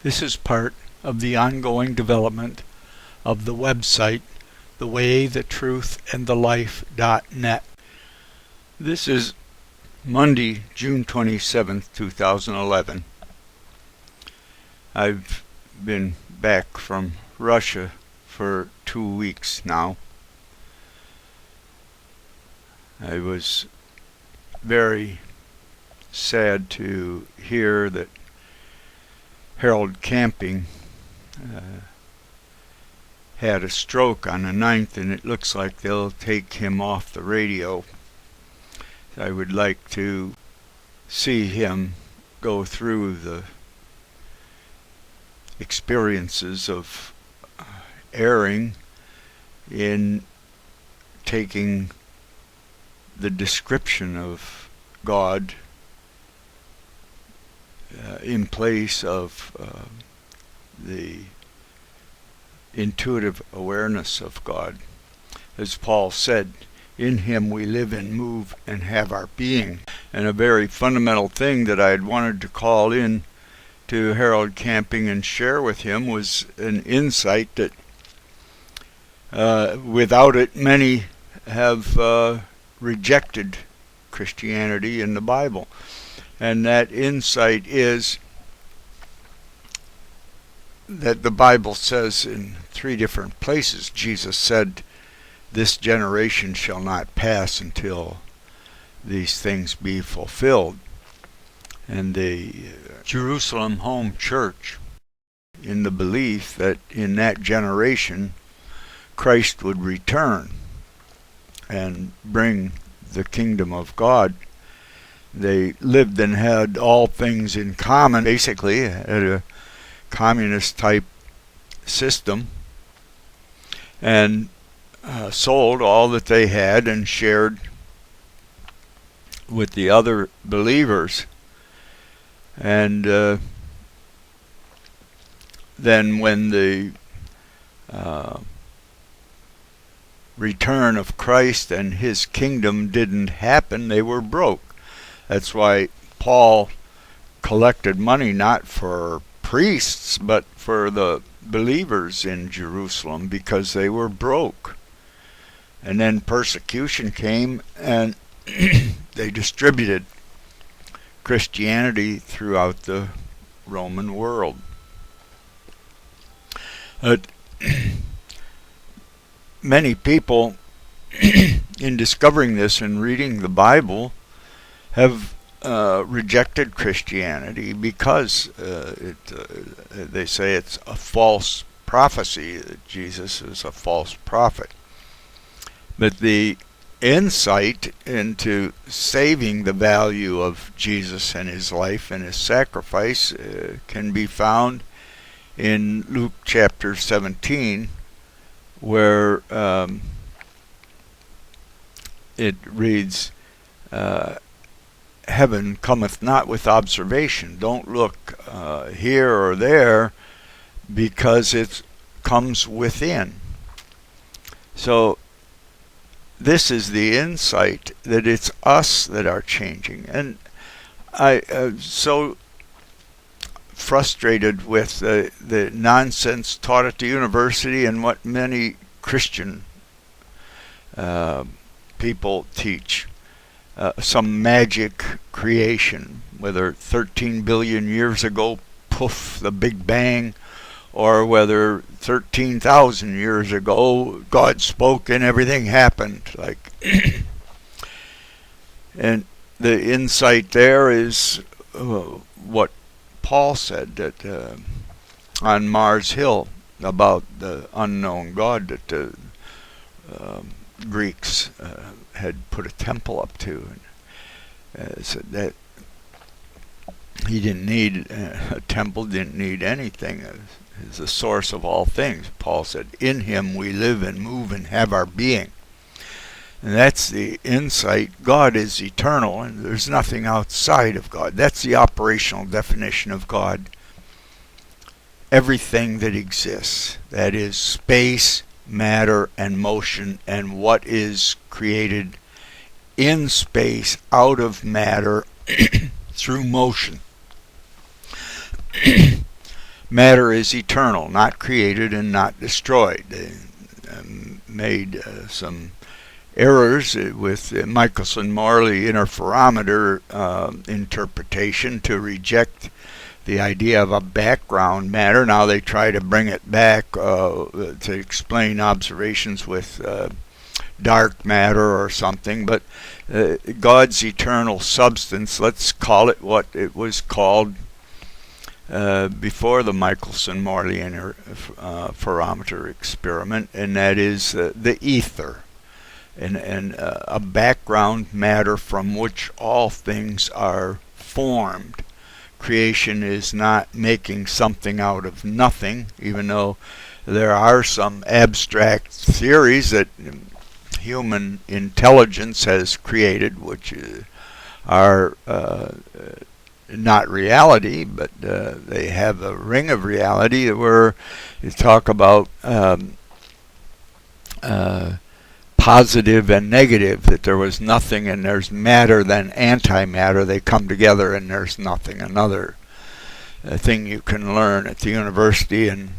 This is part of the ongoing development of the website thewaythetruthandthelife.net. This is Monday, June 27th, 2011. I've been back from Russia for 2 weeks now. I was very sad to hear that Harold Camping had a stroke on the 9th, and it looks like they'll take him off the radio. I would like to see him go through the experiences of erring in taking the description of God in place of the intuitive awareness of God. As Paul said, in him we live and move and have our being. And a very fundamental thing that I had wanted to call in to Harold Camping and share with him was an insight that without it many have rejected Christianity and the Bible. And that insight is that the Bible says in 3 different places, Jesus said, "This generation shall not pass until these things be fulfilled." And the Jerusalem Home Church, in the belief that in that generation Christ would return and bring the kingdom of God. They lived and had all things in common, basically, at a communist type system, and sold all that they had and shared with the other believers. And then when the return of Christ and his kingdom didn't happen, they were broke. That's why Paul collected money not for priests but for the believers in Jerusalem, because they were broke. And then persecution came, and they distributed Christianity throughout the Roman world. Many people, in discovering this and reading the Bible, have rejected Christianity because they say it's a false prophecy, that Jesus is a false prophet. But the insight into saving the value of Jesus and his life and his sacrifice can be found in Luke chapter 17, where it reads, "Heaven cometh not with observation." Don't look here or there, because it comes within. So this is the insight that it's us that are changing. And I am so frustrated with the nonsense taught at the university and what many Christian people teach. Some magic creation, whether 13 billion years ago, poof, the Big Bang, or whether 13,000 years ago God spoke and everything happened. And the insight there is what Paul said, that on Mars Hill, about the unknown God that the Greeks had put a temple up to, and said that he didn't need a temple, didn't need anything. Is the source of all things. Paul said, "In him we live and move and have our being." And that's the insight. God is eternal, and there's nothing outside of God. That's the operational definition of God. Everything that exists, that is space, matter, and motion, and what is created in space, out of matter, through motion. Matter is eternal, not created and not destroyed. They made some errors with the Michelson-Morley interferometer interpretation to reject the idea of a background matter. Now they try to bring it back to explain observations with dark matter or something, but God's eternal substance, let's call it what it was called before the Michelson-Morley interferometer experiment, and that is the ether, and a background matter from which all things are formed. Creation is not making something out of nothing, even though there are some abstract theories that human intelligence has created, which are not reality, but they have a ring of reality where you talk about positive and negative, that there was nothing and there's matter, then antimatter, they come together and there's nothing. Another thing you can learn at the university and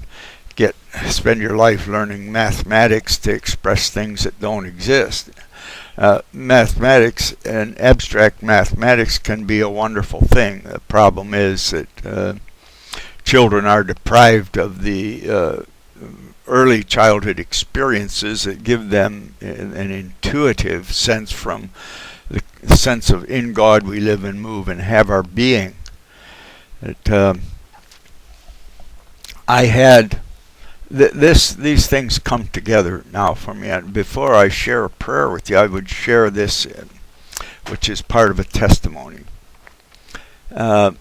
spend your life learning mathematics to express things that don't exist. Mathematics and abstract mathematics can be a wonderful thing. The problem is that children are deprived of the early childhood experiences that give them an intuitive sense from the sense of in God we live and move and have our being. I had these things come together now for me. And before I share a prayer with you, I would share this, which is part of a testimony. I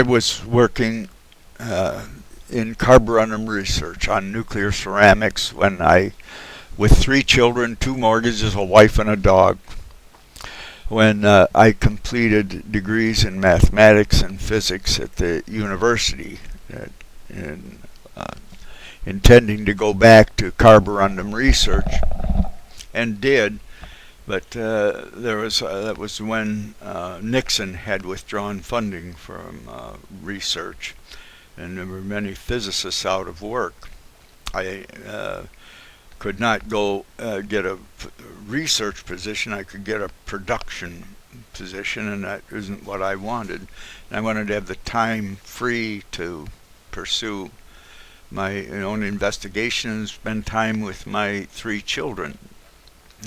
was working in carborundum research on nuclear ceramics when with 3 children, 2 mortgages, a wife and a dog, when I completed degrees in mathematics and physics at the university, and intending to go back to carborundum research, and did. But that was when Nixon had withdrawn funding from research, and there were many physicists out of work. I could not go get a research position. I could get a production position, and that isn't what I wanted. I wanted to have the time free to pursue my own investigation and spend time with my 3 children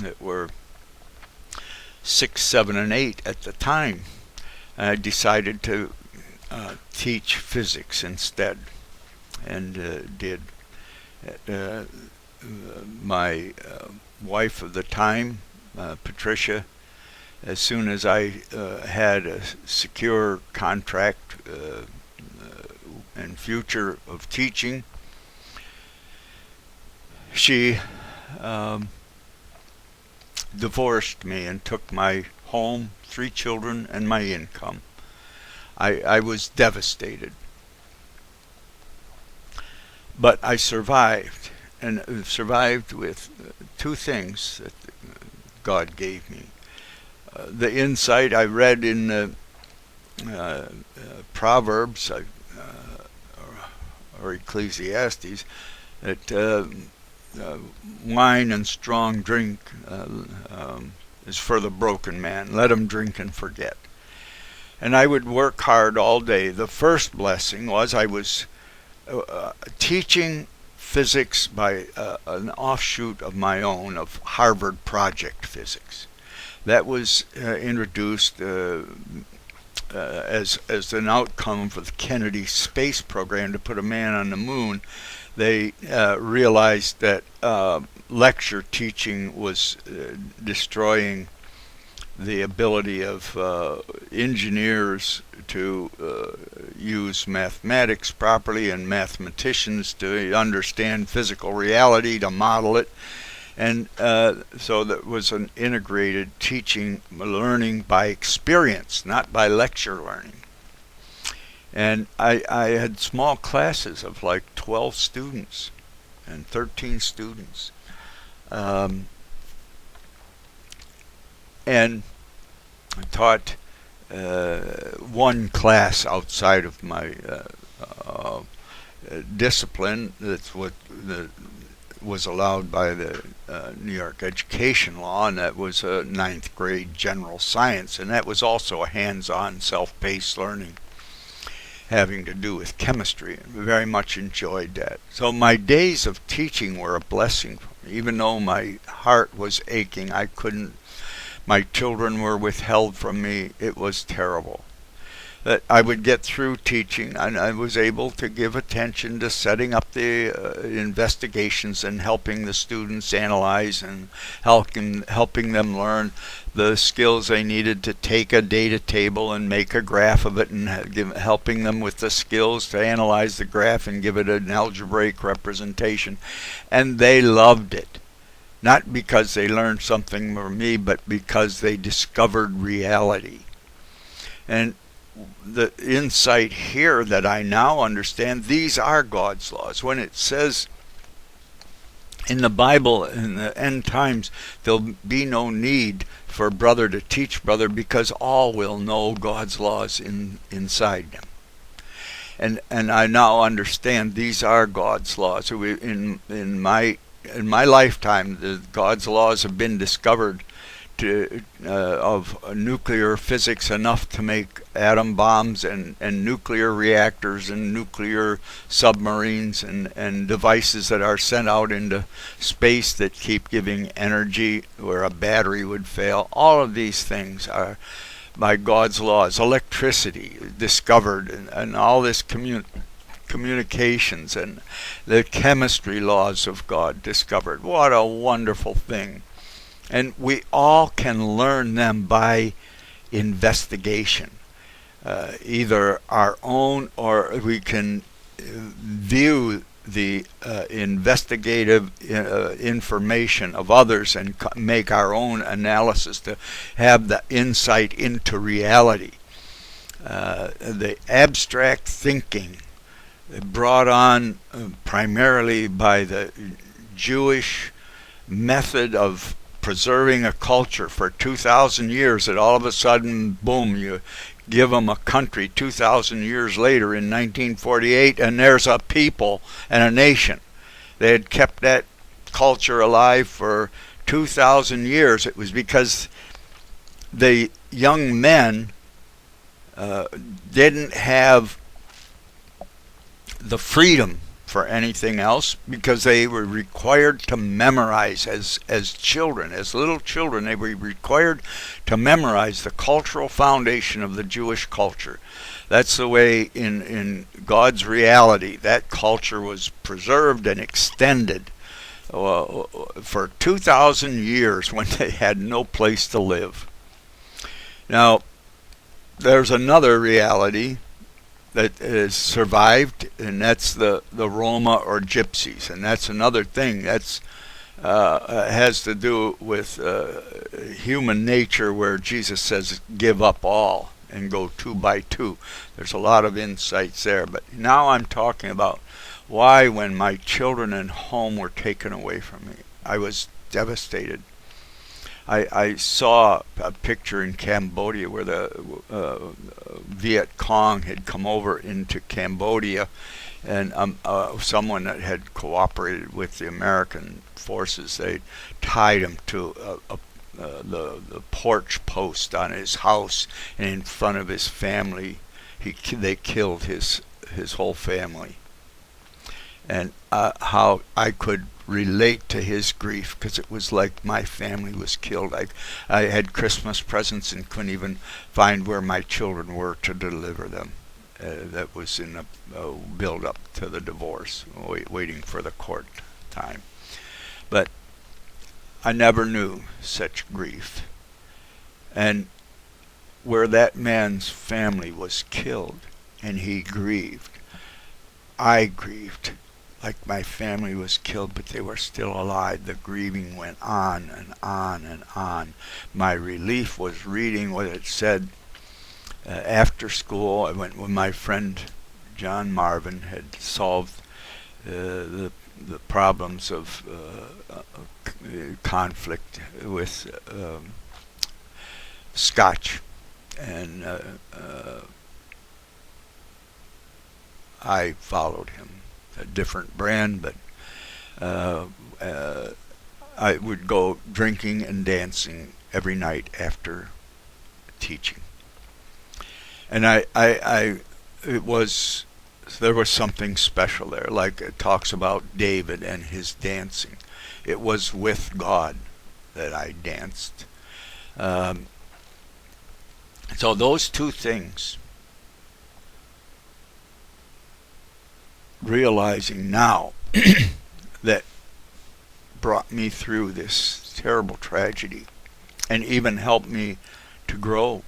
that were 6, 7, and 8 at the time. I decided to teach physics instead, and did. My wife of the time, Patricia, as soon as I had a secure contract and future of teaching, she divorced me and took my home, 3 children, and my income. I was devastated. But I survived, and survived with 2 things that God gave me. The insight I read in the Proverbs or Ecclesiastes, that wine and strong drink is for the broken man. Let him drink and forget. And I would work hard all day. The first blessing was I was teaching physics by an offshoot of my own of Harvard Project Physics. That was introduced as an outcome for the Kennedy space program to put a man on the moon. They realized that lecture teaching was destroying the ability of engineers to use mathematics properly, and mathematicians to understand physical reality, to model it. And so that was an integrated teaching, learning by experience, not by lecture learning. And I had small classes of like 12 students and 13 students. And I taught one class outside of my uh, discipline. That's what was allowed by the New York education law, and that was a ninth grade general science, and that was also a hands-on self-paced learning having to do with chemistry. I very much enjoyed that. So my days of teaching were a blessing for me. Even though my heart was aching, my children were withheld from me. It was terrible. That I would get through teaching, and I was able to give attention to setting up the investigations and helping the students analyze and helping them learn the skills they needed to take a data table and make a graph of it, and helping them with the skills to analyze the graph and give it an algebraic representation. And they loved it. Not because they learned something from me, but because they discovered reality. And the insight here that I now understand, these are God's laws. When it says in the Bible, in the end times, there'll be no need for brother to teach brother, because all will know God's laws inside them. And I now understand these are God's laws. In my lifetime, God's laws have been discovered of nuclear physics enough to make atom bombs and nuclear reactors and nuclear submarines and devices that are sent out into space that keep giving energy where a battery would fail. All of these things are by God's laws. Electricity discovered, and all this communications and the chemistry laws of God discovered. What a wonderful thing. And we all can learn them by investigation, either our own, or we can view the investigative information of others and make our own analysis to have the insight into reality. The abstract thinking brought on primarily by the Jewish method of preserving a culture for 2,000 years, that all of a sudden, boom, you give them a country 2,000 years later in 1948, and there's a people and a nation. They had kept that culture alive for 2,000 years. It was because the young men didn't have the freedom for anything else, because they were required to memorize as children, as little children. They were required to memorize the cultural foundation of the Jewish culture. That's the way in God's reality that culture was preserved and extended for 2,000 years when they had no place to live. Now, there's another reality that has survived, and that's the Roma or Gypsies, and that's another thing that's has to do with human nature, where Jesus says, "Give up all and go 2 by 2." There's a lot of insights there, but now I'm talking about why, when my children and home were taken away from me, I was devastated. I saw a picture in Cambodia where the Viet Cong had come over into Cambodia, and someone that had cooperated with the American forces, they tied him to the porch post on his house, and in front of his family, they killed his whole family. And how I could relate to his grief, because it was like my family was killed. I had Christmas presents and couldn't even find where my children were to deliver them. That was in a build-up to the divorce, waiting for the court time. But I never knew such grief. And where that man's family was killed and he grieved, I grieved. Like my family was killed, but they were still alive. The grieving went on and on and on. My relief was reading what it said. After school, I went with my friend John Marvin, had solved the problems of conflict with Scotch. and I followed him. A different brand, but I would go drinking and dancing every night after teaching. And there was something special there, like it talks about David and his dancing. It was with God that I danced. So those two things, realizing now that brought me through this terrible tragedy and even helped me to grow.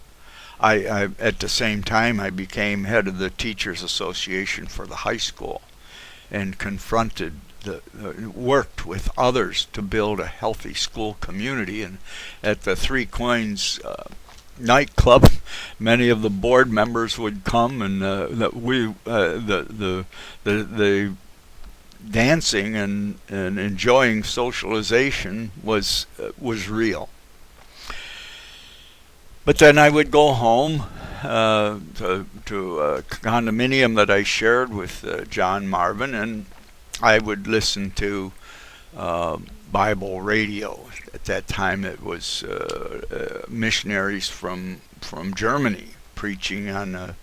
I at the same time, I became head of the Teachers Association for the high school and confronted worked with others to build a healthy school community. And at the Three Coins nightclub, many of the board members would come, and the dancing and enjoying socialization was real. But then I would go home to a condominium that I shared with John Marvin, and I would listen to Bible radio. At that time, it was missionaries from Germany preaching on the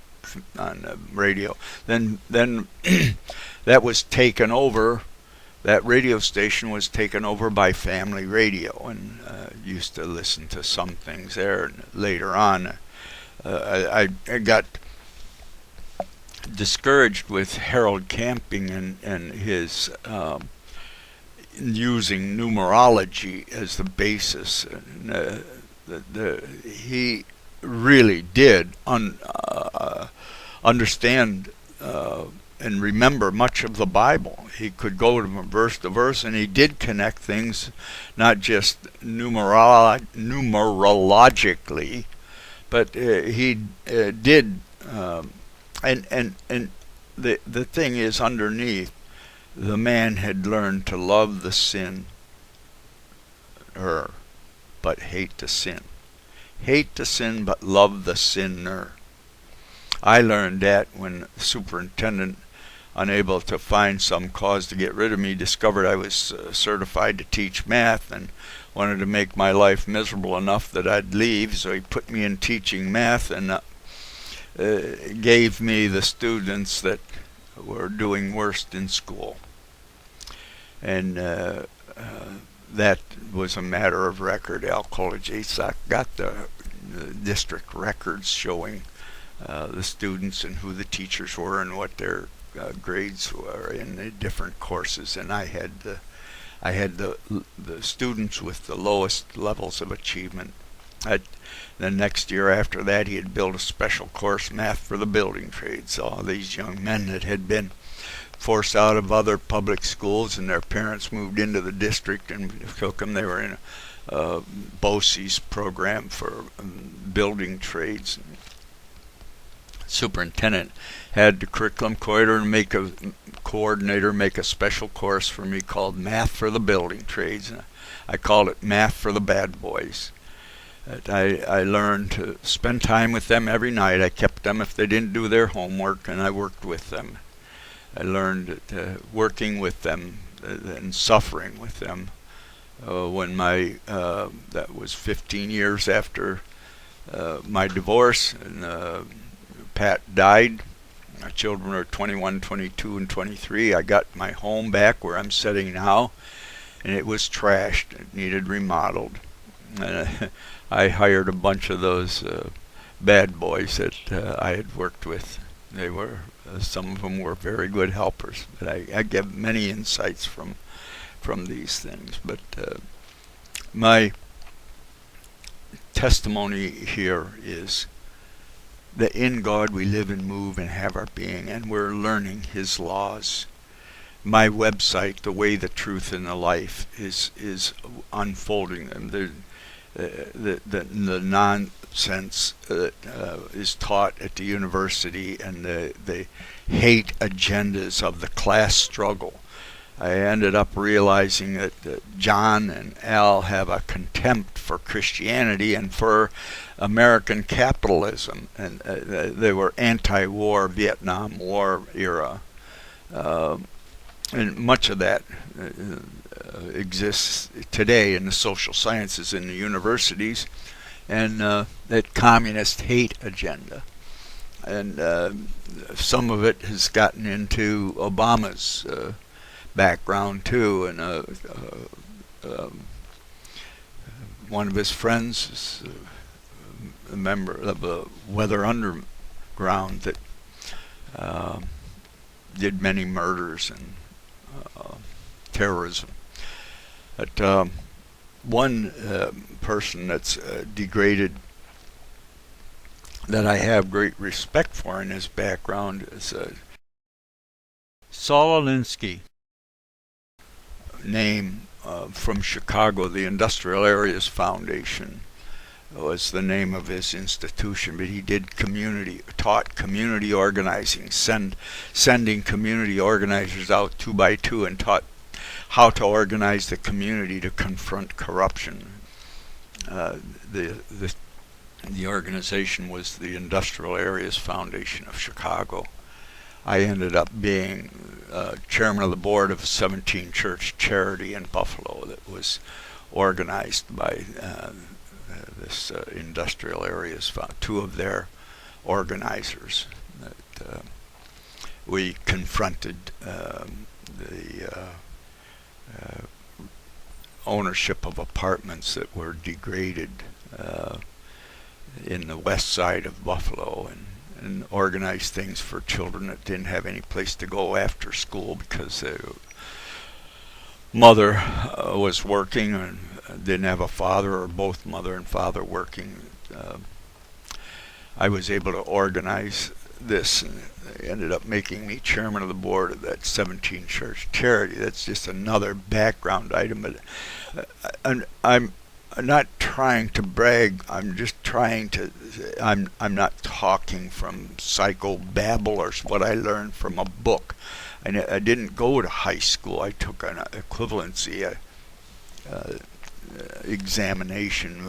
radio. Then that was taken over. That radio station was taken over by Family Radio, and used to listen to some things there. And later on, I got discouraged with Harold Camping and his using numerology as the basis. And, he really did understand and remember much of the Bible. He could go from verse to verse, and he did connect things, not just numerologically, but he did. And the thing is, underneath, the man had learned to love the sinner, but hate the sin. Hate the sin, but love the sinner. I learned that when the superintendent, unable to find some cause to get rid of me, discovered I was certified to teach math and wanted to make my life miserable enough that I'd leave. So he put me in teaching math and gave me the students that were doing worst in school. And that was a matter of record. Al Kolajczak got the district records showing the students and who the teachers were and what their grades were in the different courses. And I had the students with the lowest levels of achievement. The next year after that, he had built a special course, Math for the Building Trades. All these young men that had been forced out of other public schools, and their parents moved into the district and took them. They were in a BOCES program for building trades. Superintendent had the curriculum coordinator make a special course for me called Math for the Building Trades. I called it Math for the Bad Boys. I learned to spend time with them every night. I kept them if they didn't do their homework, and I worked with them. I learned working with them and suffering with them. When that was 15 years after my divorce, and Pat died. My children are 21, 22, and 23. I got my home back where I'm sitting now, and it was trashed. It needed remodeled. I hired a bunch of those bad boys that I had worked with. They were some of them were very good helpers. But I get many insights from these things. But my testimony here is that in God we live and move and have our being, and we're learning His laws. My website, The Way, the Truth, and the Life, is unfolding them. The nonsense that is taught at the university and the hate agendas of the class struggle. I ended up realizing that John and Al have a contempt for Christianity and for American capitalism. And they were anti-war, Vietnam War era. And much of that exists today in the social sciences in the universities, and that communist hate agenda. And some of it has gotten into Obama's background too. And one of his friends is a member of the Weather Underground that did many murders and terrorism. But one person that's degraded, that I have great respect for in his background, is Saul Alinsky, name from Chicago. The Industrial Areas Foundation was the name of his institution, but he did taught community organizing, sending community organizers out 2 by 2, and taught how to organize the community to confront corruption. The organization was the Industrial Areas Foundation of Chicago. I ended up being chairman of the board of a 17 church charity in Buffalo that was organized by this Industrial Areas, 2 of their organizers. That we confronted the ownership of apartments that were degraded in the west side of Buffalo, and organized things for children that didn't have any place to go after school because their mother was working and didn't have a father, or both mother and father working. I was able to organize this, and they ended up making me chairman of the board of that 17 church charity. That's just another background item, but I'm not trying to brag. I'm just trying to. I'm not talking from psychobabble or what I learned from a book. I didn't go to high school. I took an equivalency examination.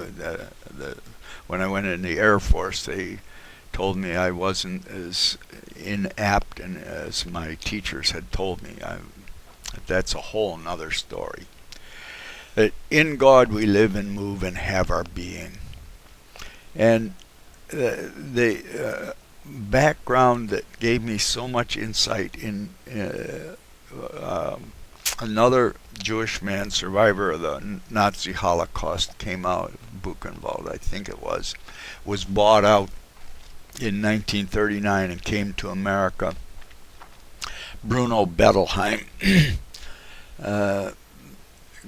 When I went in the Air Force, they told me I wasn't as inapt and as my teachers had told me. That's a whole nother story. That in God we live and move and have our being. And the background that gave me so much insight in another Jewish man, survivor of the Nazi Holocaust, came out, Buchenwald I think it was bought out in 1939 and came to America. Bruno Bettelheim,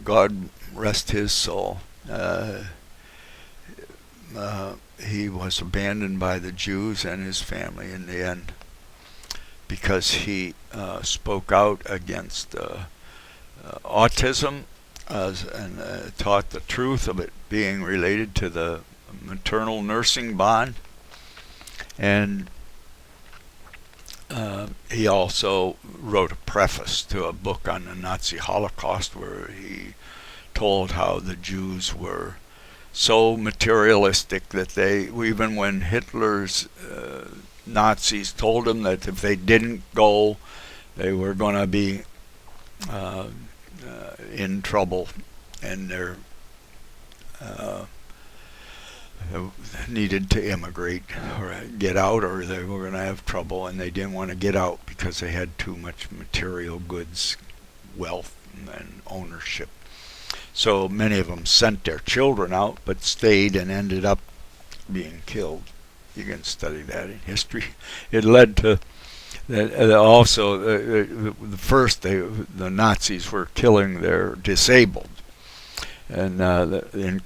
God rest his soul. He was abandoned by the Jews and his family in the end because he spoke out against autism and taught the truth of it being related to the maternal nursing bond. And he also wrote a preface to a book on the Nazi Holocaust where he told how the Jews were so materialistic that they, even when Hitler's Nazis told them that if they didn't go, they were going to be in trouble, and they needed to immigrate or get out, or they were going to have trouble, and they didn't want to get out because they had too much material goods, wealth, and ownership. So many of them sent their children out, but stayed and ended up being killed. You can study that in history. It led to that. Also, the first the Nazis were killing their disabled, and the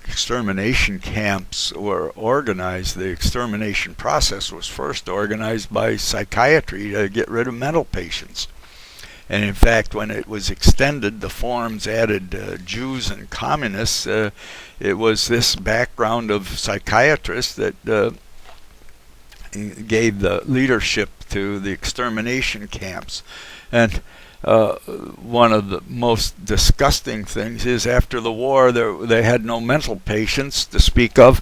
extermination camps were organized. The extermination process was first organized by psychiatry to get rid of mental patients. And in fact, when it was extended, the forms added Jews and communists. It was this background of psychiatrists that gave the leadership to the extermination camps. And One of the most disgusting things is after the war, they had no mental patients to speak of,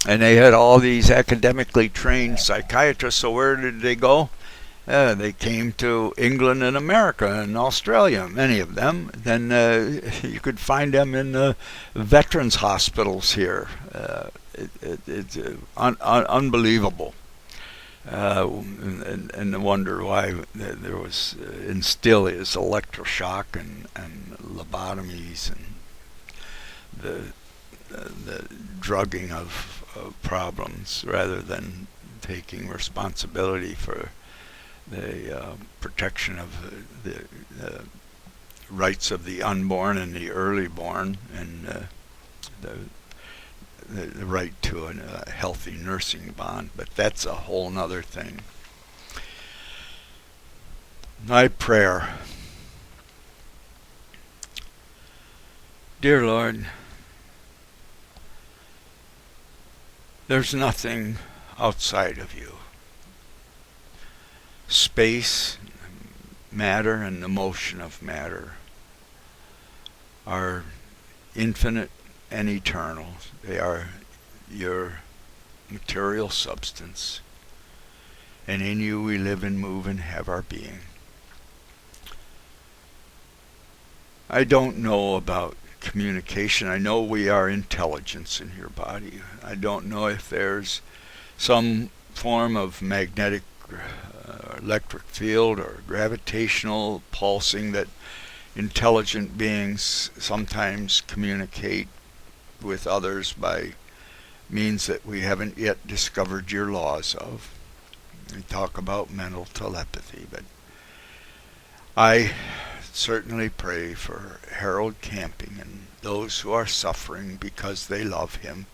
and they had all these academically trained psychiatrists. So where did they go? They came to England and America and Australia, many of them. Then you could find them in the veterans hospitals here. It's unbelievable. And wonder why there was and still is electroshock and lobotomies and the drugging of problems rather than taking responsibility for the protection of the rights of the unborn and the early born, and the right to a healthy nursing bond. But that's a whole nother thing. My prayer. Dear Lord, there's nothing outside of you. Space, matter, and the motion of matter are infinite and eternal. They are your material substance, and in you we live and move and have our being. I don't know about communication. I know we are intelligence in your body. I don't know if there's some form of magnetic electric field or gravitational pulsing that intelligent beings sometimes communicate with others by means that we haven't yet discovered your laws of. We talk about mental telepathy, but I certainly pray for Harold Camping and those who are suffering because they love him,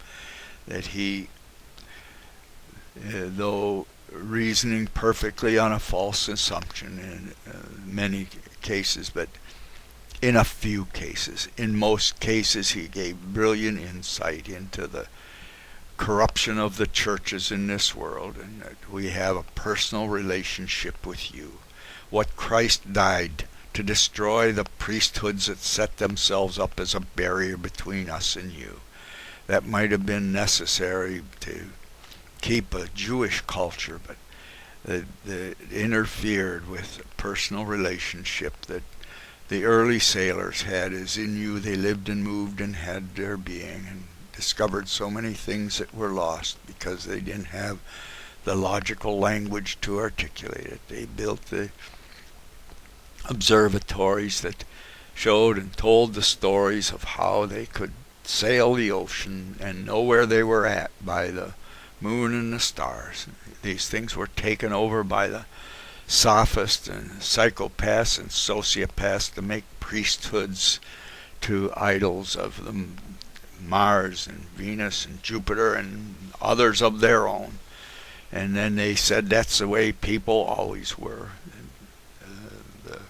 that he, though reasoning perfectly on a false assumption in many cases, but in a few cases, in most cases, he gave brilliant insight into the corruption of the churches in this world, and that we have a personal relationship with you. What Christ died to destroy the priesthoods that set themselves up as a barrier between us and you. That might have been necessary to keep a Jewish culture, but that interfered with a personal relationship that the early sailors had. As in you they lived and moved and had their being, and discovered so many things that were lost because they didn't have the logical language to articulate it. They built the observatories that showed and told the stories of how they could sail the ocean and know where they were at by the moon and the stars. These things were taken over by the sophists and psychopaths and sociopaths to make priesthoods to idols of the Mars and Venus and Jupiter and others of their own. And then they said that's the way people always were. The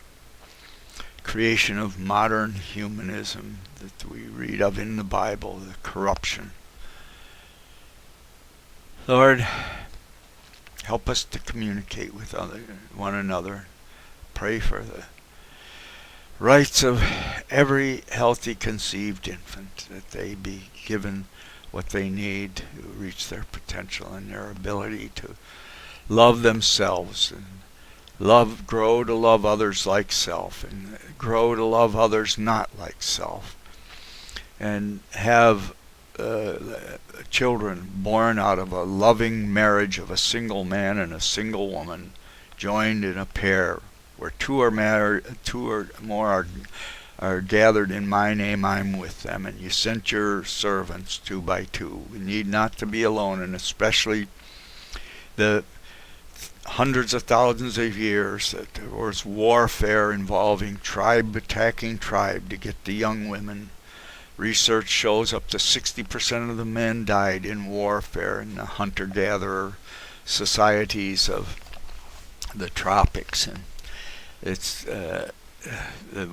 creation of modern humanism that we read of in the Bible, the corruption. Lord, help us to communicate with one another. Pray for the rights of every healthy conceived infant, that they be given what they need to reach their potential and their ability to love themselves and grow to love others like self, and grow to love others not like self, and have children born out of a loving marriage of a single man and a single woman, joined in a pair, where two or more are gathered in my name, I'm with them. And you sent your servants 2 by 2. We need not to be alone, and especially the hundreds of thousands of years that there was warfare involving tribe attacking tribe to get the young women. Research shows up to 60% of the men died in warfare in the hunter-gatherer societies of the tropics, and it's the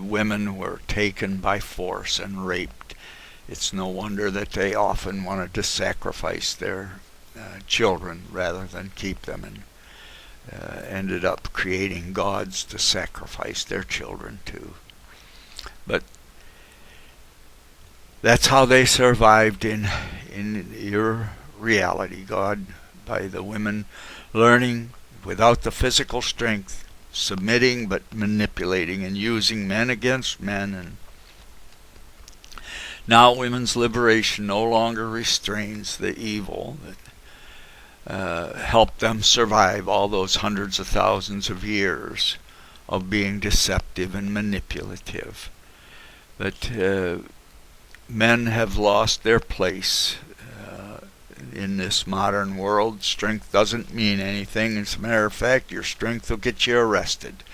women were taken by force and raped. It's no wonder that they often wanted to sacrifice their children rather than keep them. And ended up creating gods to sacrifice their children to. But that's how they survived in your reality, God, by the women learning without the physical strength, submitting but manipulating and using men against men. And now women's liberation no longer restrains the evil that helped them survive all those hundreds of thousands of years of being deceptive and manipulative. But men have lost their place in this modern world. Strength doesn't mean anything. As a matter of fact, your strength will get you arrested.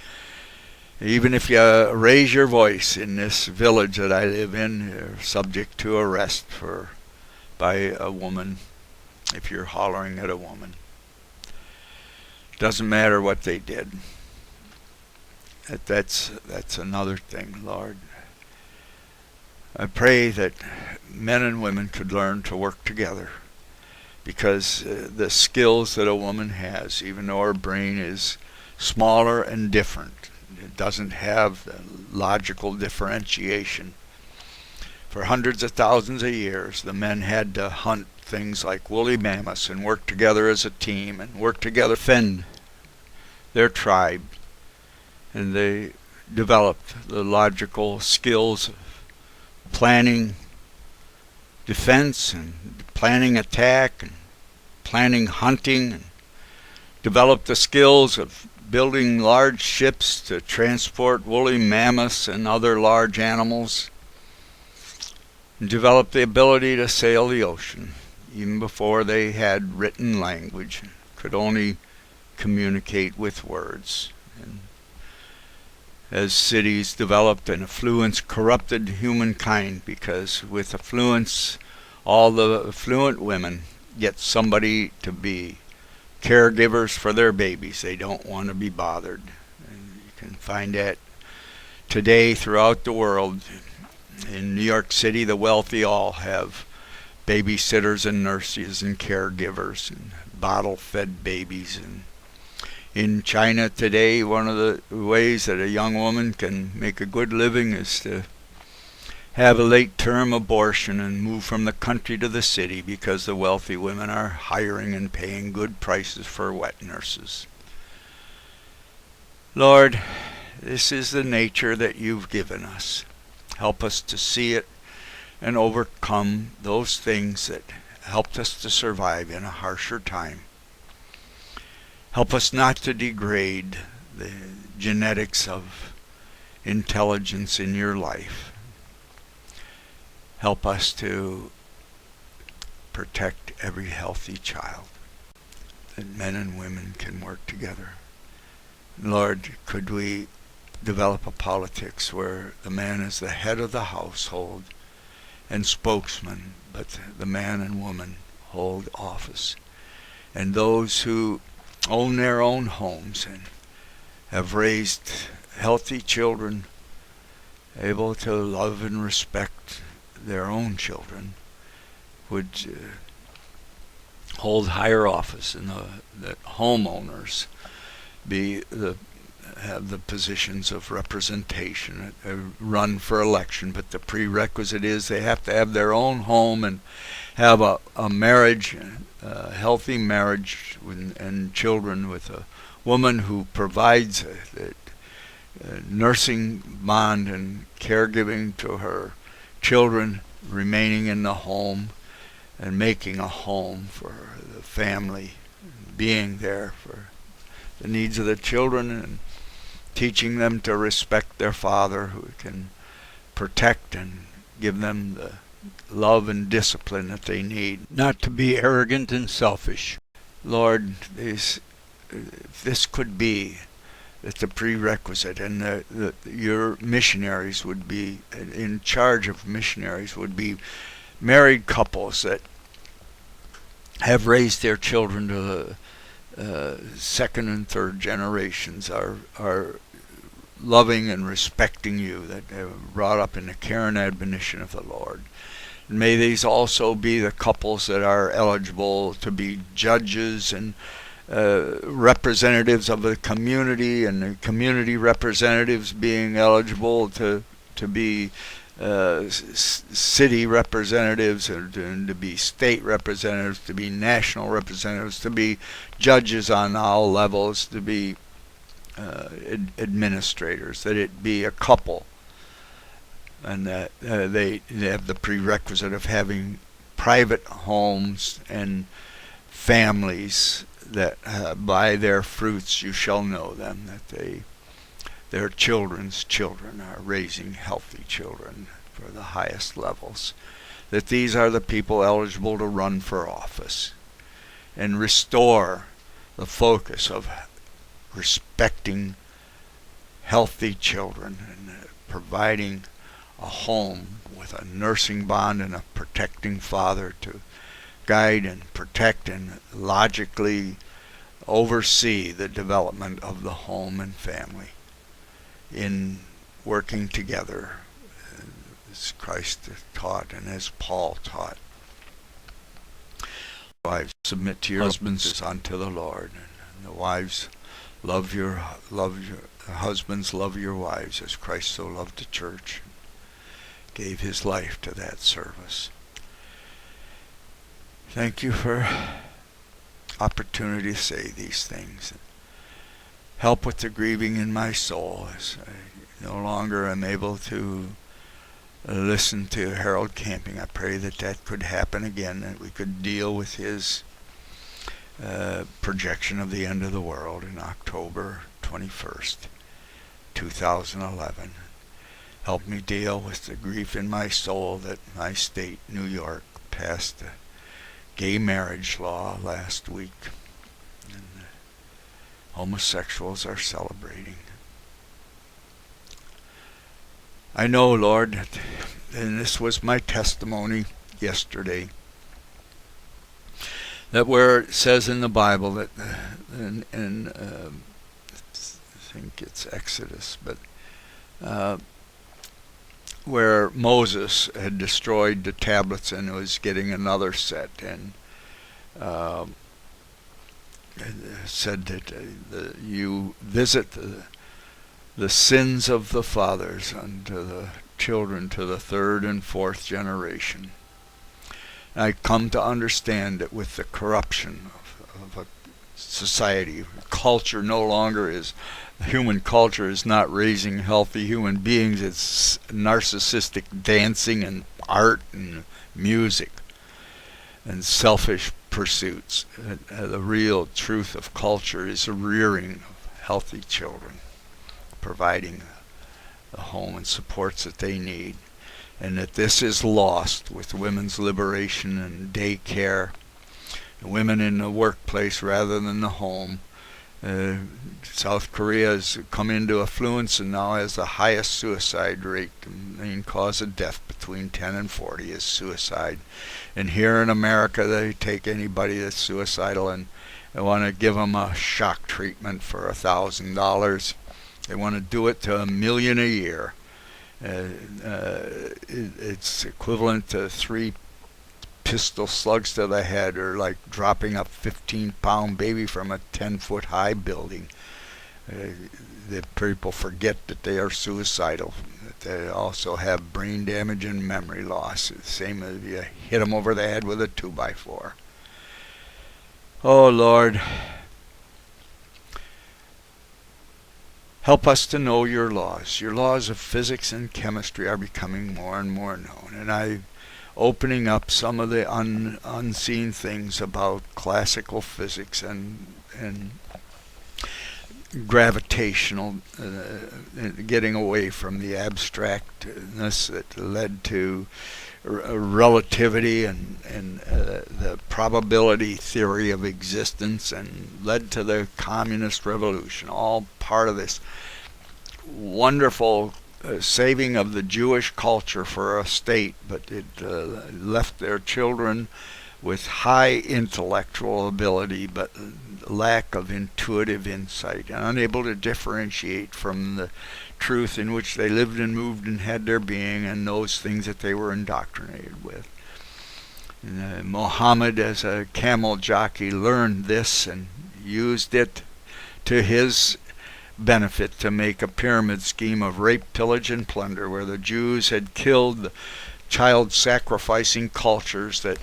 Even if you raise your voice in this village that I live in, you're subject to arrest by a woman if you're hollering at a woman. Doesn't matter what they did. That's another thing, Lord. I pray that men and women could learn to work together, because the skills that a woman has, even though her brain is smaller and different, it doesn't have the logical differentiation. For hundreds of thousands of years, the men had to hunt things like woolly mammoths and work together as a team and work together to defend their tribe. And they developed the logical skills of planning defense and planning attack and planning hunting, and developed the skills of building large ships to transport woolly mammoths and other large animals, and developed the ability to sail the ocean even before they had written language, could only communicate with words. And as cities developed, and affluence corrupted humankind, because with affluence, all the affluent women get somebody to be caregivers for their babies. They don't want to be bothered. And you can find that today throughout the world. In New York City, the wealthy all have babysitters and nurses and caregivers and bottle-fed babies. And in China today, one of the ways that a young woman can make a good living is to have a late-term abortion and move from the country to the city, because the wealthy women are hiring and paying good prices for wet nurses. Lord, this is the nature that you've given us. Help us to see it and overcome those things that helped us to survive in a harsher time. Help us not to degrade the genetics of intelligence in your life. Help us to protect every healthy child, that men and women can work together. Lord, could we develop a politics where the man is the head of the household and spokesman, but the man and woman hold office. And those who own their own homes and have raised healthy children, able to love and respect their own children, would hold higher office, and the homeowners have the positions of representation, run for election. But the prerequisite is they have to have their own home and have a marriage, a healthy marriage and children with a woman who provides a nursing bond and caregiving to her children, remaining in the home and making a home for the family, being there for the needs of the children, and teaching them to respect their father, who can protect and give them the love and discipline that they need, not to be arrogant and selfish. Lord, this could be that the prerequisite, and your missionaries would be in charge of missionaries, would be married couples that have raised their children to the second and third generations, are loving and respecting you, that they were brought up in the care and admonition of the Lord. And may these also be the couples that are eligible to be judges and representatives of the community, and the community representatives being eligible to be city representatives, and to be state representatives, to be national representatives, to be judges on all levels, to be administrators, that it be a couple, and that they have the prerequisite of having private homes and families that by their fruits you shall know them, that their children's children are raising healthy children for the highest levels, that these are the people eligible to run for office, and restore the focus of respecting healthy children and providing a home with a nursing bond and a protecting father to guide and protect and logically oversee the development of the home and family in working together as Christ taught and as Paul taught. Wives, submit to your husbands as unto the Lord, and the wives, love your husbands, love your wives as Christ so loved the church, gave his life to that service. Thank you for opportunity to say these things. Help with the grieving in my soul as I no longer am able to listen to Harold Camping. I pray that that could happen again, that we could deal with his projection of the end of the world in October 21st, 2011. Help me deal with the grief in my soul that my state, New York, passed a gay marriage law last week, and homosexuals are celebrating. I know, Lord, that, and this was my testimony yesterday, that where it says in the Bible that, I think it's Exodus, but where Moses had destroyed the tablets and was getting another set, and said that you visit the sins of the fathers unto the children to the third and fourth generation. I come to understand that with the corruption of a society, culture no longer is, human culture is not raising healthy human beings, it's narcissistic dancing and art and music and selfish pursuits. The real truth of culture is a rearing of healthy children, providing the home and supports that they need, and that this is lost with women's liberation and daycare, women in the workplace rather than the home. South Korea has come into affluence and now has the highest suicide rate. The main cause of death between 10 and 40 is suicide. And here in America, they take anybody that's suicidal and they want to give them a shock treatment for $1,000. They want to do it to $1 million a year. It's equivalent to 3 pistol slugs to the head, or like dropping a 15-pound baby from a 10-foot high building. The people forget that they are suicidal, that they also have brain damage and memory loss. The same as you hit them over the head with a 2x4. Oh Lord, help us to know your laws. Your laws of physics and chemistry are becoming more and more known, and I'm opening up some of the unseen things about classical physics and gravitational, getting away from the abstractness that led to relativity and the probability theory of existence and led to the communist revolution, all part of this wonderful saving of the Jewish culture for a state, but it left their children with high intellectual ability but lack of intuitive insight, and unable to differentiate from the truth in which they lived and moved and had their being, and those things that they were indoctrinated with. And, Muhammad, as a camel jockey, learned this, and used it to his benefit to make a pyramid scheme of rape, pillage, and plunder, where the Jews had killed the child sacrificing cultures that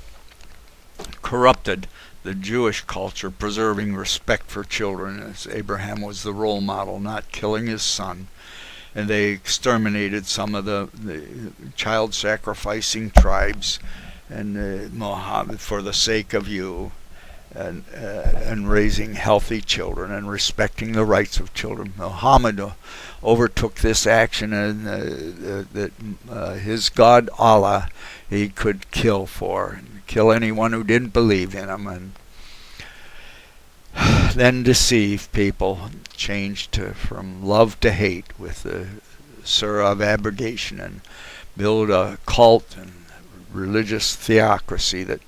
corrupted the Jewish culture, preserving respect for children, as Abraham was the role model, not killing his son. And they exterminated some of the child sacrificing tribes, and Muhammad, for the sake of you, and raising healthy children and respecting the rights of children. Muhammad overtook this action, and that his God Allah he could kill anyone who didn't believe in him, and then deceive people, changed from love to hate with the Surah of Abrogation, and build a cult and religious theocracy that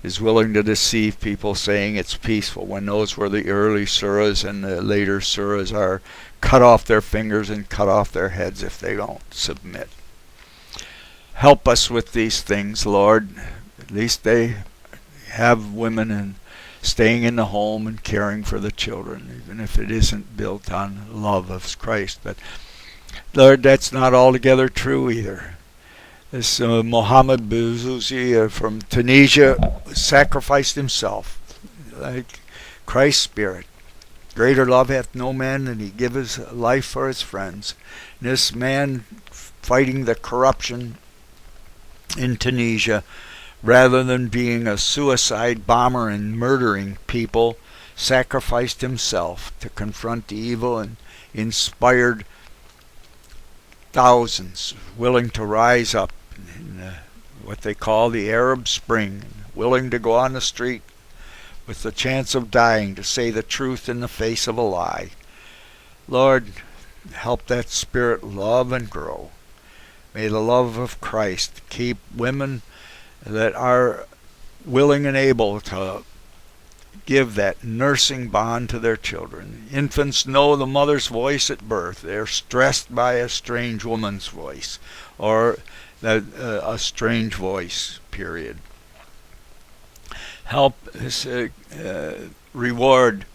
is willing to deceive people, saying it's peaceful, when those were the early surahs, and the later surahs are cut off their fingers and cut off their heads if they don't submit. Help us with these things, Lord. At least they have women and staying in the home and caring for the children, even if it isn't built on love of Christ. But Lord, that's not altogether true either. This Mohammed Bouzouzi from Tunisia sacrificed himself like Christ's Spirit. Greater love hath no man than he give his life for his friends. And this man fighting the corruption in Tunisia, rather than being a suicide bomber and murdering people, sacrificed himself to confront the evil, and inspired thousands willing to rise up in what they call the Arab Spring, willing to go on the street with the chance of dying to say the truth in the face of a lie. Lord, help that spirit love and grow. May the love of Christ keep women that are willing and able to give that nursing bond to their children. Infants know the mother's voice at birth. They're stressed by a strange woman's voice, or a strange voice, period. Help us reward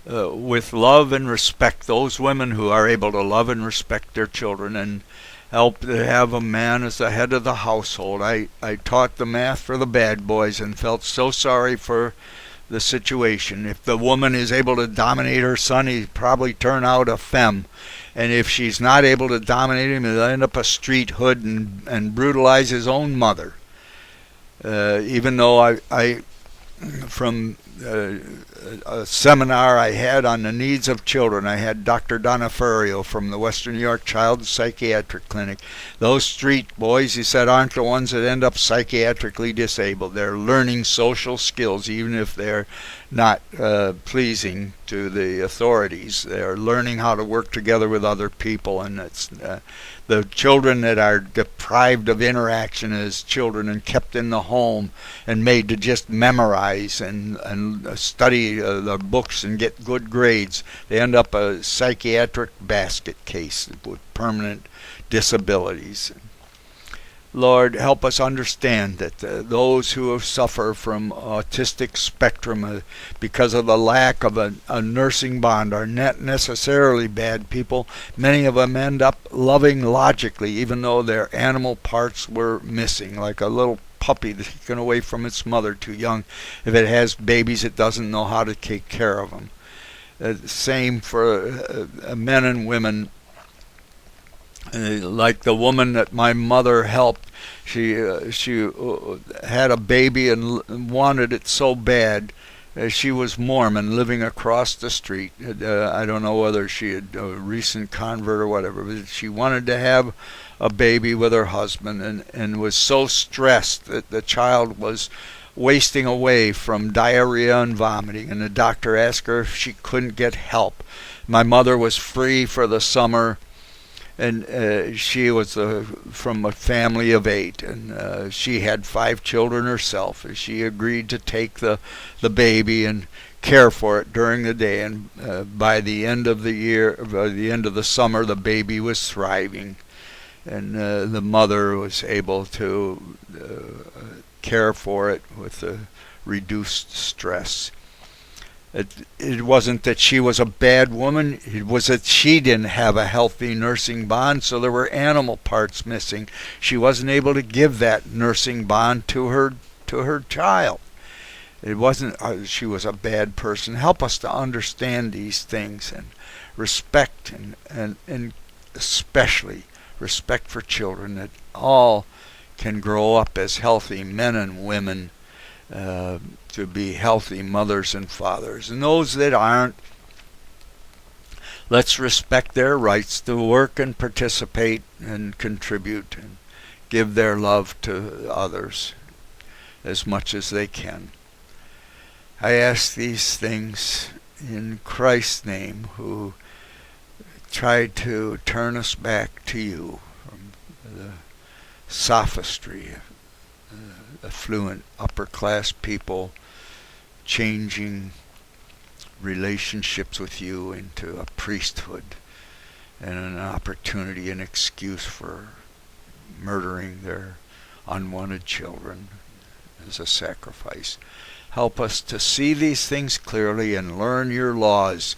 with love and respect those women who are able to love and respect their children, and help to have a man as the head of the household. I taught the math for the bad boys and felt so sorry for the situation. If the woman is able to dominate her son, he'd probably turn out a femme. And if she's not able to dominate him, he'll end up a street hood and brutalize his own mother. Even though I from a seminar I had on the needs of children, I had Dr. Donaferio from the Western New York Child Psychiatric Clinic. Those street boys, he said, aren't the ones that end up psychiatrically disabled. They're learning social skills, even if they're not pleasing to the authorities. They're learning how to work together with other people, and it's the children that are deprived of interaction as children and kept in the home and made to just memorize and study the books and get good grades, they end up a psychiatric basket case with permanent disabilities. Lord, help us understand that those who suffer from autistic spectrum because of the lack of a nursing bond are not necessarily bad people. Many of them end up loving logically, even though their animal parts were missing, like a little puppy taken away from its mother too young. If it has babies, it doesn't know how to take care of them. Same for men and women. Like the woman that my mother helped, she had a baby and wanted it so bad. She was Mormon, living across the street. I don't know whether she had a recent convert or whatever, but she wanted to have a baby with her husband, and was so stressed that the child was wasting away from diarrhea and vomiting, and the doctor asked her if she couldn't get help. My mother was free for the summer, and she was from a family of 8, and she had 5 children herself. She agreed to take the baby and care for it during the day, and by the end of the summer, the baby was thriving, and the mother was able to care for it with reduced stress. It wasn't that she was a bad woman. It was that she didn't have a healthy nursing bond, so there were animal parts missing. She wasn't able to give that nursing bond to her child. It wasn't she was a bad person. Help us to understand these things and respect and especially respect for children, that all can grow up as healthy men and women, to be healthy mothers and fathers. And those that aren't, let's respect their rights to work and participate and contribute and give their love to others as much as they can. I ask these things in Christ's name, who tried to turn us back to you from the sophistry of affluent upper-class people changing relationships with you into a priesthood and an opportunity, an excuse for murdering their unwanted children as a sacrifice. Help us to see these things clearly and learn your laws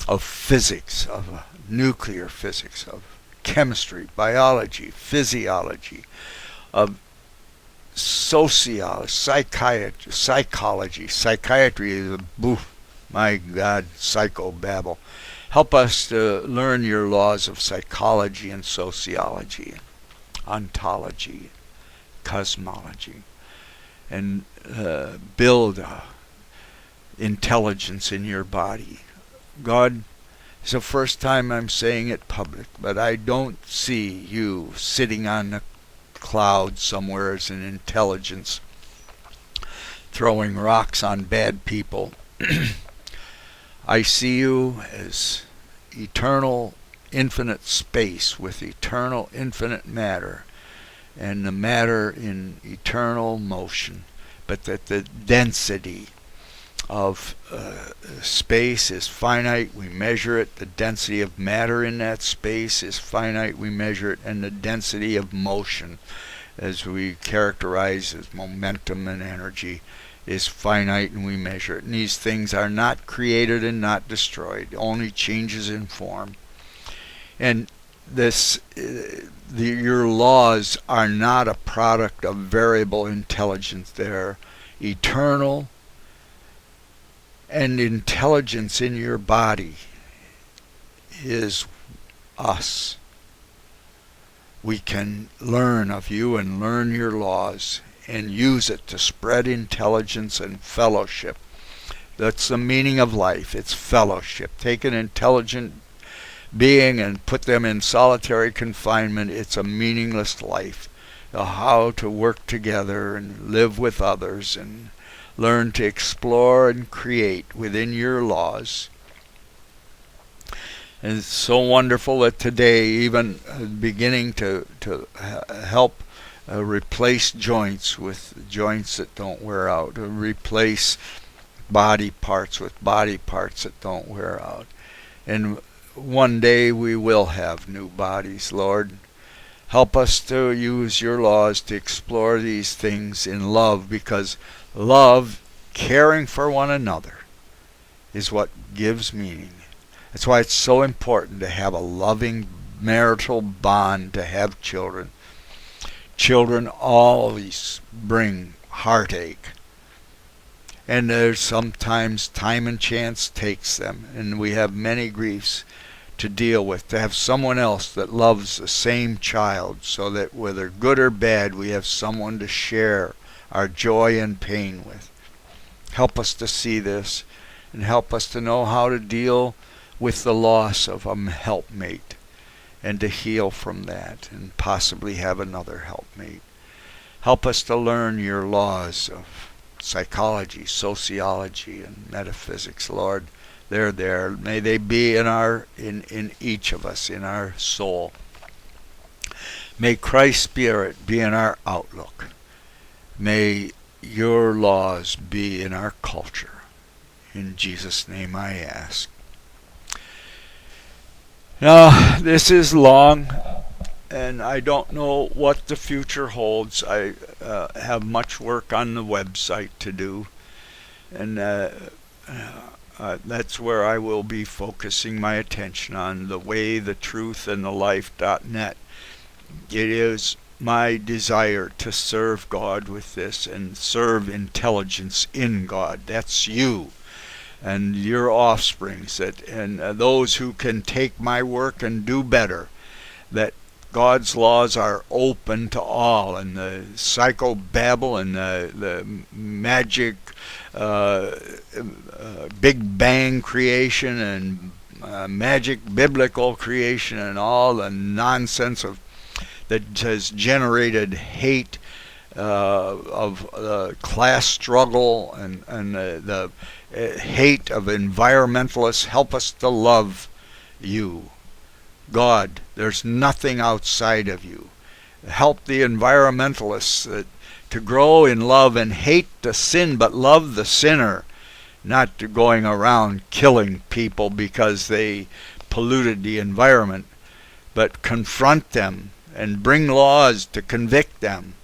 of physics, of nuclear physics, of chemistry, biology, physiology, of sociology, psychology. Psychiatry is a my God, psychobabble. Help us to learn your laws of psychology and sociology, ontology, cosmology, and build intelligence in your body. God, it's the first time I'm saying it public, but I don't see you sitting on the cloud somewhere as an intelligence throwing rocks on bad people. I see you as eternal, infinite space with eternal, infinite matter, and the matter in eternal motion, but that the density of space is finite, we measure it. The density of matter in that space is finite, we measure it. And the density of motion, as we characterize as momentum and energy, is finite, and we measure it. And these things are not created and not destroyed, only changes in form. And your laws are not a product of variable intelligence. They're eternal, and intelligence in your body is us. We can learn of you and learn your laws and use it to spread intelligence and fellowship. That's the meaning of life. It's fellowship. Take an intelligent being and put them in solitary confinement. It's a meaningless life. How to work together and live with others and learn to explore and create within your laws. And it's so wonderful that today, even beginning to help replace joints with joints that don't wear out, to replace body parts with body parts that don't wear out. And one day we will have new bodies, Lord. Help us to use your laws to explore these things in love, because love, caring for one another, is what gives meaning. That's why it's so important to have a loving marital bond, to have children. Children always bring heartache. And there's sometimes time and chance takes them, and we have many griefs to deal with. To have someone else that loves the same child, so that whether good or bad, we have someone to share our joy and pain with. Help us to see this, and help us to know how to deal with the loss of a helpmate, and to heal from that, and possibly have another helpmate. Help us to learn your laws of psychology, sociology, and metaphysics, Lord. They're there. May they be in each of us, in our soul. May Christ's Spirit be in our outlook. May your laws be in our culture. In Jesus' name I ask. Now, this is long, and I don't know what the future holds. I have much work on the website to do, and That's where I will be focusing my attention on the way, the truth, and the life.net. It is my desire to serve God with this and serve intelligence in God. That's you and your offsprings, and those who can take my work and do better. That God's laws are open to all, and the psychobabble and the magic Big Bang creation and magic biblical creation and all the nonsense that has generated hate of class struggle and the hate of environmentalists. Help us to love you, God. There's nothing outside of you. Help the environmentalists to grow in love and hate the sin, but love the sinner, not to going around killing people because they polluted the environment, but confront them and bring laws to convict them,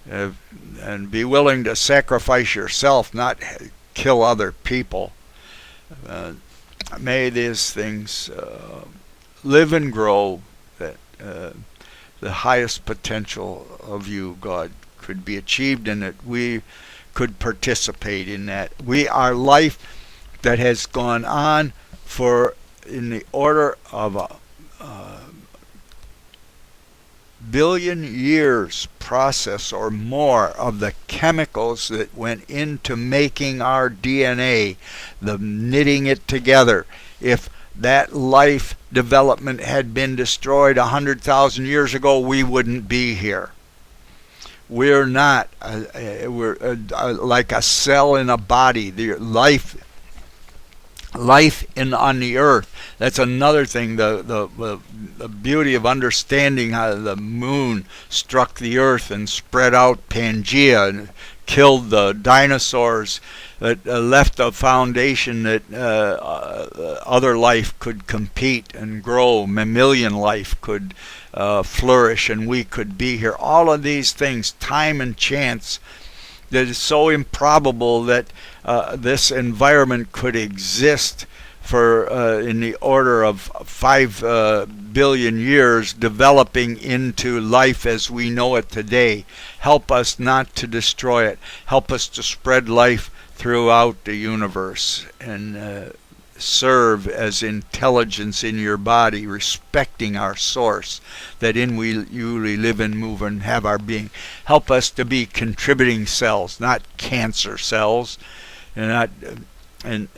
and be willing to sacrifice yourself, not kill other people. May these things live and grow, that the highest potential of you, God, could be achieved, and that we could participate in that. Our life that has gone on for in the order of a billion years process or more of the chemicals that went into making our DNA, the knitting it together. If that life development had been destroyed 100,000 years ago, we wouldn't be here. We're not. We're like a cell in a body. The life on the earth. That's another thing. The beauty of understanding how the moon struck the earth and spread out Pangea and killed the dinosaurs, that left a foundation that other life could compete and grow. Mammalian life could flourish, and we could be here. All of these things, time and chance, that is so improbable that this environment could exist for in the order of 5 billion years, developing into life as we know it today. Help us not to destroy it. Help us to spread life throughout the universe, and serve as intelligence in your body, respecting our source, that in you we live and move and have our being. Help us to be contributing cells, not cancer cells, and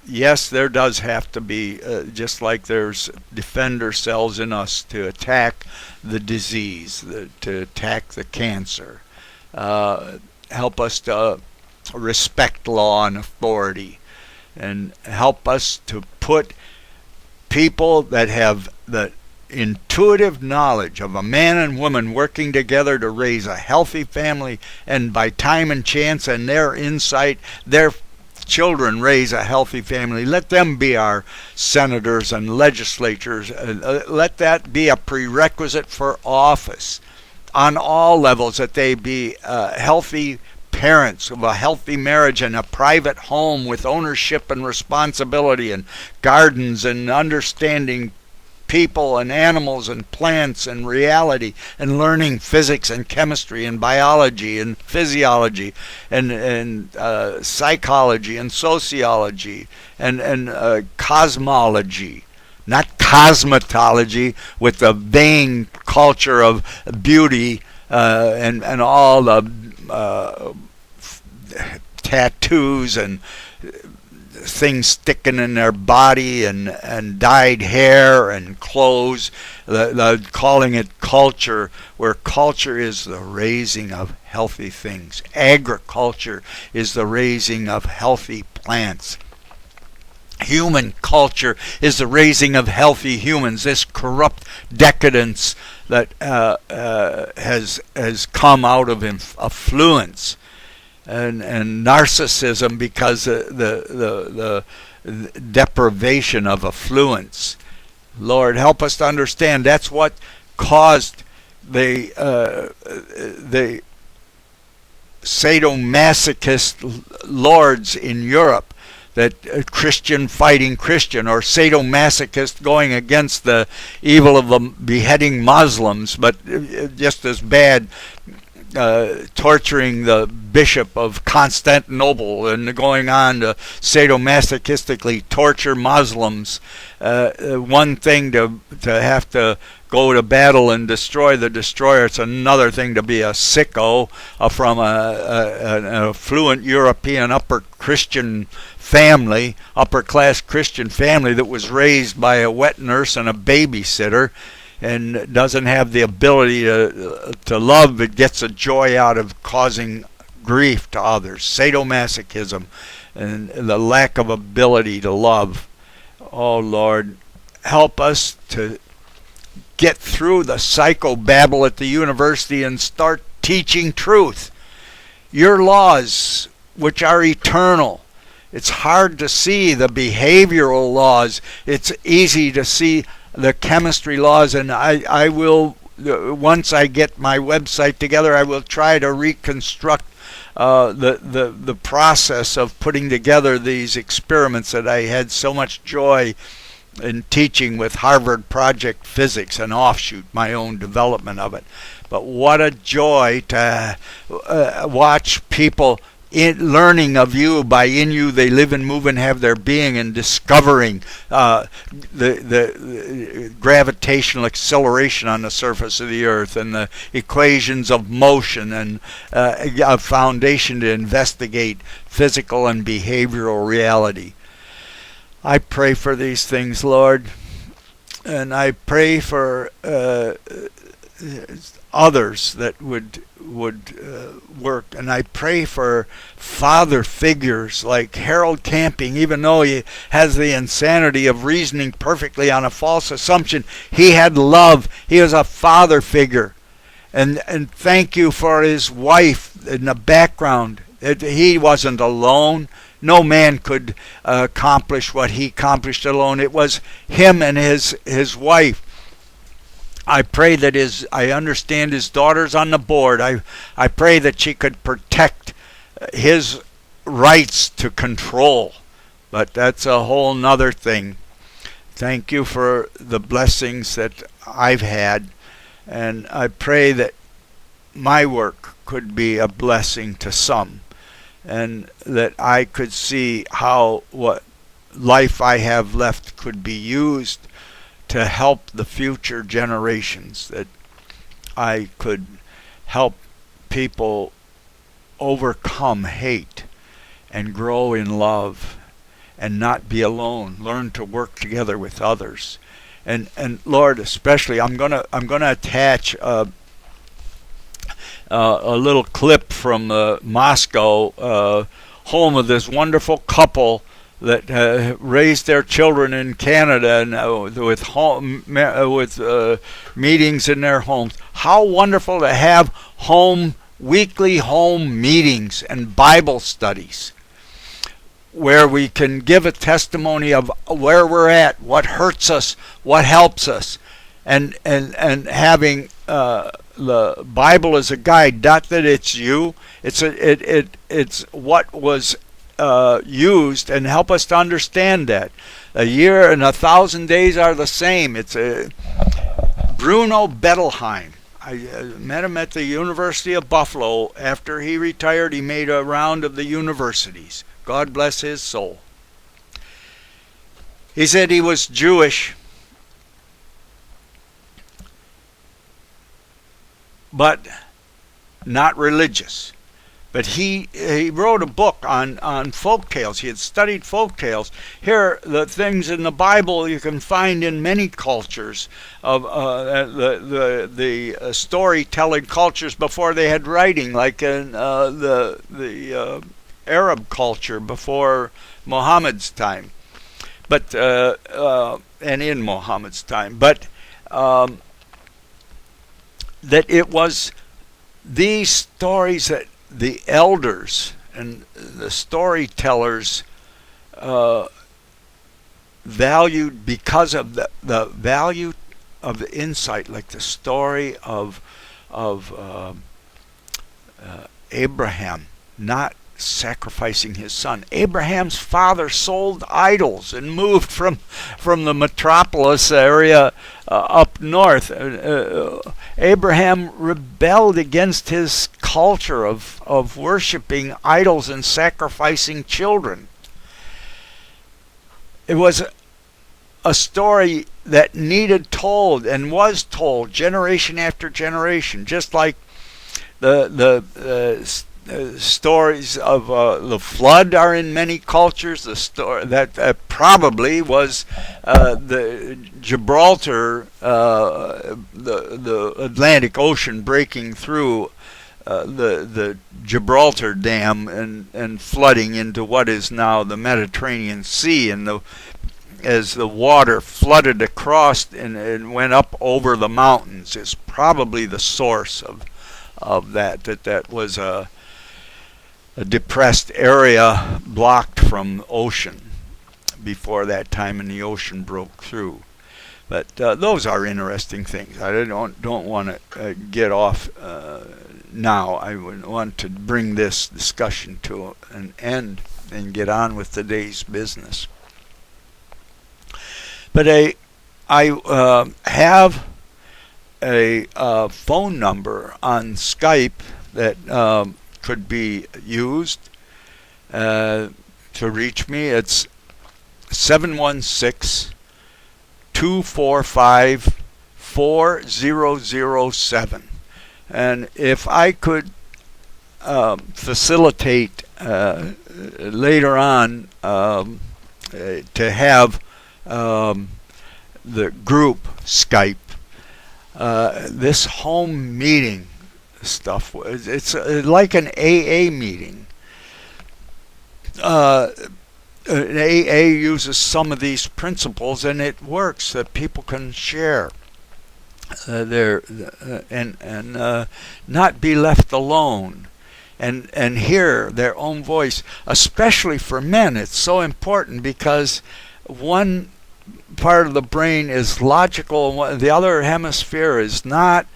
yes, there does have to be, just like there's defender cells in us to attack the disease, to attack the cancer. Help us to respect law and authority, and help us to put people that have the intuitive knowledge of a man and woman working together to raise a healthy family, and by time and chance and their insight, their children raise a healthy family. Let them be our senators and legislators. Let that be a prerequisite for office on all levels, that they be healthy parents of a healthy marriage and a private home with ownership and responsibility and gardens and understanding people and animals and plants and reality and learning physics and chemistry and biology and physiology and psychology and sociology and cosmology, not cosmetology with the vain culture of beauty and all the tattoos and things sticking in their body and dyed hair and clothes, calling it culture, where culture is the raising of healthy things. Agriculture is the raising of healthy plants. Human culture is the raising of healthy humans. This corrupt decadence that has come out of affluence and narcissism, because the deprivation of affluence. Lord, help us to understand that's what caused the sadomasochist lords in Europe, that Christian fighting Christian, or sadomasochist going against the evil of beheading Muslims, but just as bad, torturing the Bishop of Constantinople and going on to sadomasochistically torture Muslims. One thing to have to go to battle and destroy the destroyer. It's another thing to be a sicko from an affluent European upper Christian family, upper class Christian family that was raised by a wet nurse and a babysitter, and doesn't have the ability to love, but gets a joy out of causing grief to others. Sadomasochism and the lack of ability to love. Oh Lord, help us to get through the psychobabble at the university and start teaching truth. Your laws, which are eternal. It's hard to see the behavioral laws. It's easy to see the chemistry laws, and I will, once I get my website together, I will try to reconstruct the process of putting together these experiments that I had so much joy in teaching with Harvard Project Physics, an offshoot, my own development of it. But what a joy to watch people learning of you. By in you they live and move and have their being, and discovering the gravitational acceleration on the surface of the earth, and the equations of motion, and a foundation to investigate physical and behavioral reality. I pray for these things, Lord, and I pray for others that would work, and I pray for father figures like Harold Camping. Even though he has the insanity of reasoning perfectly on a false assumption, he had love. He was a father figure, and thank you for his wife in the background. He wasn't alone. No man could accomplish what he accomplished alone. It was him and his wife. I pray that I understand his daughter's on the board. I pray that she could protect his rights to control. But that's a whole nother thing. Thank you for the blessings that I've had. And I pray that my work could be a blessing to some, and that I could see how what life I have left could be used to help the future generations, that I could help people overcome hate and grow in love and not be alone, learn to work together with others. And Lord, especially I'm going to attach a little clip from Moscow, home of this wonderful couple that raised their children in Canada, and with meetings in their homes. How wonderful to have weekly home meetings and Bible studies, where we can give a testimony of where we're at, what hurts us, what helps us, and having the Bible as a guide. Not that it's you, it's what was used, and help us to understand that a year and 1,000 days are the same. It's Bruno Bettelheim. I met him at the University of Buffalo. After he retired, he made a round of the universities. God bless his soul. He said he was Jewish, but not religious. But he wrote a book on folk tales. He had studied folk tales. Here, the things in the Bible you can find in many cultures of the storytelling cultures before they had writing, like in the Arab culture before Muhammad's time, but and in Muhammad's time, but that it was these stories that the elders and the storytellers valued because of the value of the insight, like the story of Abraham not sacrificing his son. Abraham's father sold idols and moved from the metropolis area up north. Abraham rebelled against his culture of worshiping idols and sacrificing children. It was a story that needed told and was told generation after generation, just like the stories of the flood are in many cultures. The story that probably was the Gibraltar, the Atlantic Ocean breaking through the Gibraltar Dam and flooding into what is now the Mediterranean Sea, and as the water flooded across and went up over the mountains is probably the source of that was a depressed area blocked from ocean before that time, and the ocean broke through. But those are interesting things. I don't want to get off now. I would want to bring this discussion to an end and get on with today's business. But I have a phone number on Skype that could be used to reach me. It's 716-245-4007. And if I could facilitate later on to have the group Skype, this home meeting stuff, it's like an AA meeting. An AA uses some of these principles, and it works that people can share their and not be left alone, and hear their own voice. Especially for men, it's so important because one part of the brain is logical, and the other hemisphere is not.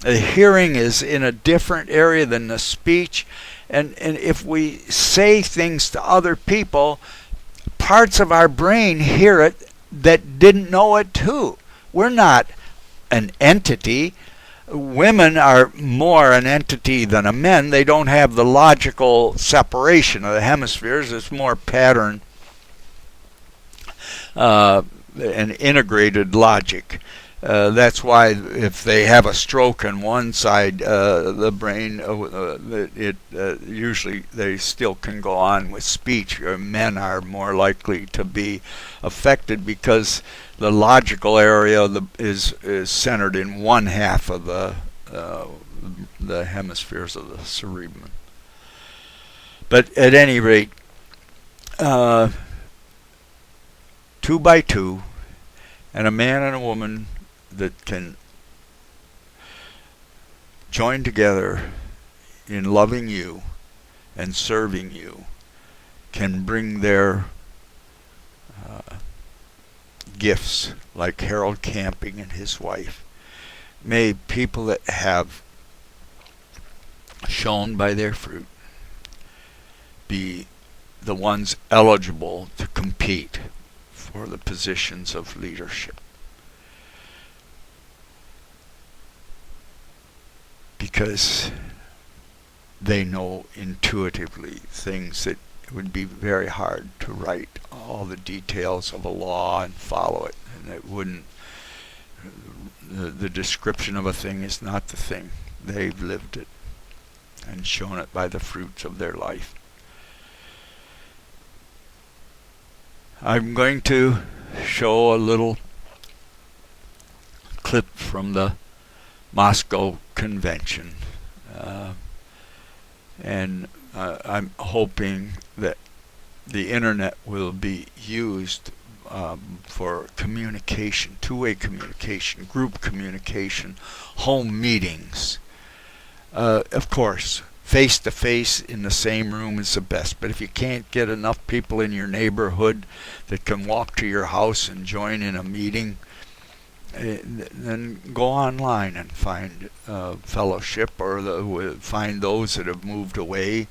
The hearing is in a different area than the speech, and if we say things to other people, parts of our brain hear it that didn't know it too. We're not an entity. Women are more an entity than a men. They don't have the logical separation of the hemispheres. It's more pattern and integrated logic. That's why if they have a stroke on one side, the brain, usually they still can go on with speech. Men are more likely to be affected because the logical area is centered in one half of the hemispheres of the cerebrum. But at any rate, 2 by 2, and a man and a woman that can join together in loving you and serving you can bring their gifts, like Harold Camping and his wife. May people that have shown by their fruit be the ones eligible to compete for the positions of leadership. Because they know intuitively things that would be very hard to write all the details of a law and follow it. And it wouldn't, the description of a thing is not the thing. They've lived it and shown it by the fruits of their life. I'm going to show a little clip from the Moscow Convention, and I'm hoping that the internet will be used for communication, two-way communication, group communication, home meetings. Of course, face-to-face in the same room is the best, but if you can't get enough people in your neighborhood that can walk to your house and join in a meeting, then go online and find fellowship, or find those that have moved away.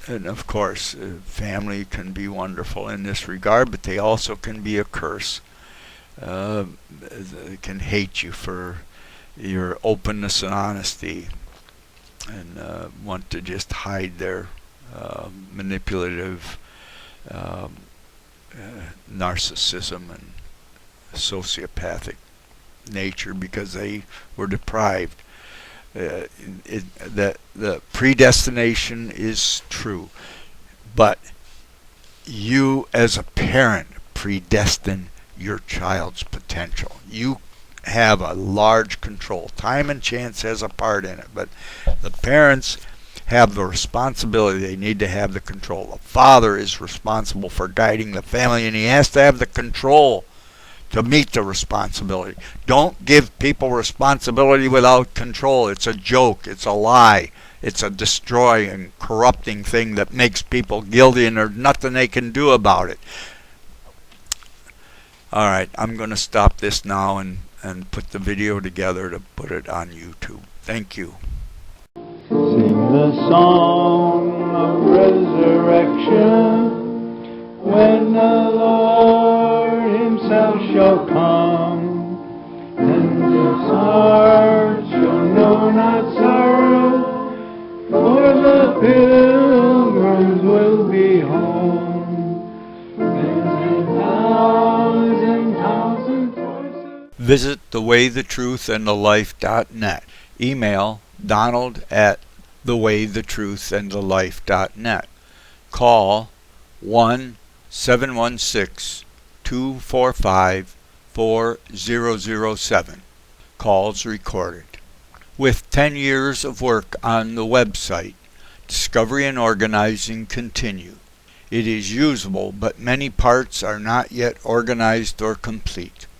And of course, family can be wonderful in this regard, but they also can be a curse. They can hate you for your openness and honesty, and want to just hide their manipulative narcissism and sociopathic nature because they were deprived. The predestination is true, but you as a parent predestine your child's potential. You have a large control. Time and chance has a part in it, but the parents have the responsibility. They need to have the control. The father is responsible for guiding the family, and he has to have the control to meet the responsibility. Don't give people responsibility without control. It's a joke. It's a lie. It's a destroying, corrupting thing that makes people guilty, and there's nothing they can do about it. All right, I'm going to stop this now and put the video together to put it on YouTube. Thank you. Sing the song of resurrection when the Lord himself shall come, and his heart shall know not sorrow, for the pilgrims will be home. Then 10,000 voices. Visit thewaythetruthandthelife.net. Email donald@thewaythetruthandthelife.net. Call 1-716-245-4007. Calls recorded. With 10 years of work on the website, discovery and organizing continue. It is usable, but many parts are not yet organized or complete.